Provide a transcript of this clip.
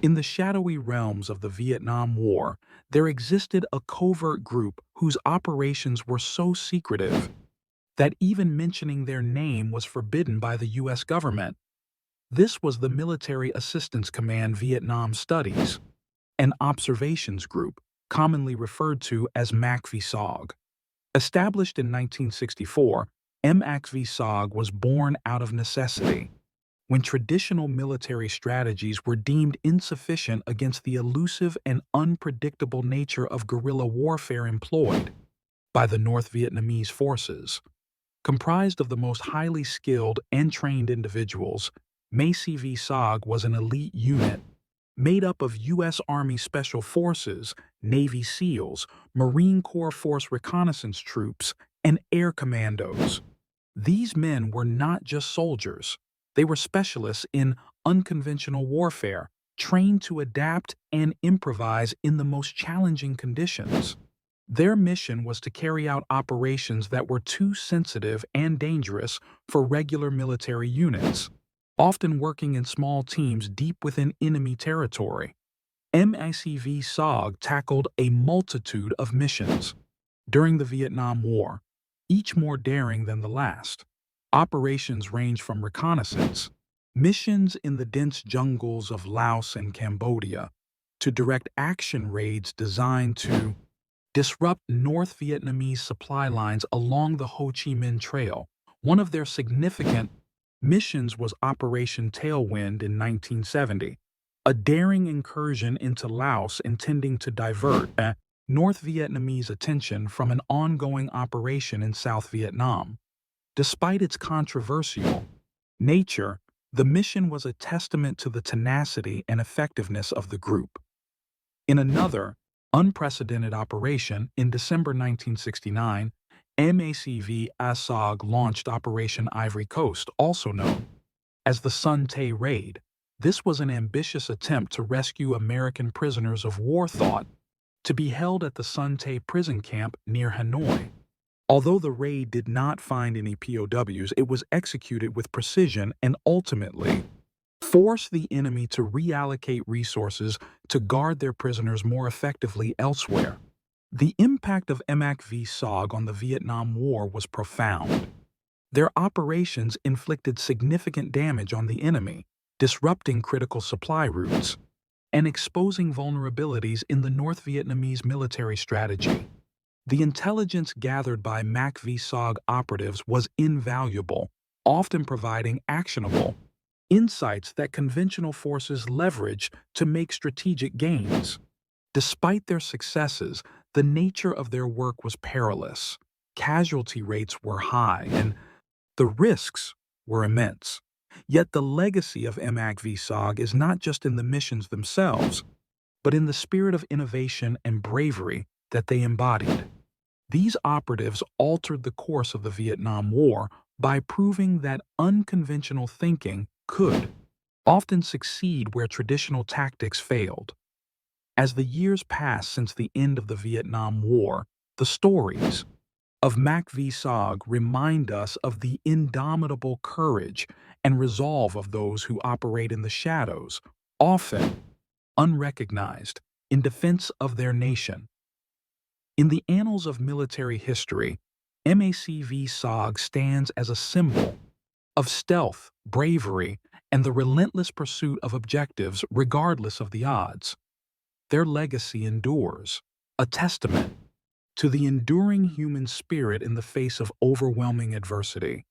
In the shadowy realms of the Vietnam War, there existed a covert group whose operations were so secretive that even mentioning their name was forbidden by the U.S. government. This was the Military Assistance Command Vietnam Studies, an observations group commonly referred to as MACV-SOG. Established in 1964, MACV-SOG was born out of necessity, when traditional military strategies were deemed insufficient against the elusive and unpredictable nature of guerrilla warfare employed by the North Vietnamese forces. Comprised of the most highly skilled and trained individuals, MACV-SOG was an elite unit made up of U.S. Army Special Forces, Navy SEALs, Marine Corps Force Reconnaissance troops, and Air Commandos. These men were not just soldiers. They were specialists in unconventional warfare, trained to adapt and improvise in the most challenging conditions. Their mission was to carry out operations that were too sensitive and dangerous for regular military units, often working in small teams deep within enemy territory. MACV-SOG tackled a multitude of missions during the Vietnam War, each more daring than the last. Operations range from reconnaissance, missions in the dense jungles of Laos and Cambodia, to direct action raids designed to disrupt North Vietnamese supply lines along the Ho Chi Minh Trail. One of their significant missions was Operation Tailwind in 1970, a daring incursion into Laos intending to divert North Vietnamese attention from an ongoing operation in South Vietnam. Despite its controversial nature, the mission was a testament to the tenacity and effectiveness of the group. In another, unprecedented operation in December 1969, MACV-SOG launched Operation Ivory Coast, also known as the Sun Tay Raid. This was an ambitious attempt to rescue American prisoners of war thought to be held at the Sun Tay prison camp near Hanoi. Although the raid did not find any POWs, it was executed with precision and ultimately forced the enemy to reallocate resources to guard their prisoners more effectively elsewhere. The impact of MACV-SOG on the Vietnam War was profound. Their operations inflicted significant damage on the enemy, disrupting critical supply routes and exposing vulnerabilities in the North Vietnamese military strategy. The intelligence gathered by MACV-SOG operatives was invaluable, often providing actionable insights that conventional forces leverage to make strategic gains. Despite their successes, the nature of their work was perilous. Casualty rates were high, and the risks were immense. Yet the legacy of MACV-SOG is not just in the missions themselves, but in the spirit of innovation and bravery that they embodied. These operatives altered the course of the Vietnam War by proving that unconventional thinking could often succeed where traditional tactics failed. As the years pass since the end of the Vietnam War, the stories of MACV-SOG remind us of the indomitable courage and resolve of those who operate in the shadows, often unrecognized, in defense of their nation. In the annals of military history, MACV-SOG stands as a symbol of stealth, bravery, and the relentless pursuit of objectives regardless of the odds. Their legacy endures, a testament to the enduring human spirit in the face of overwhelming adversity.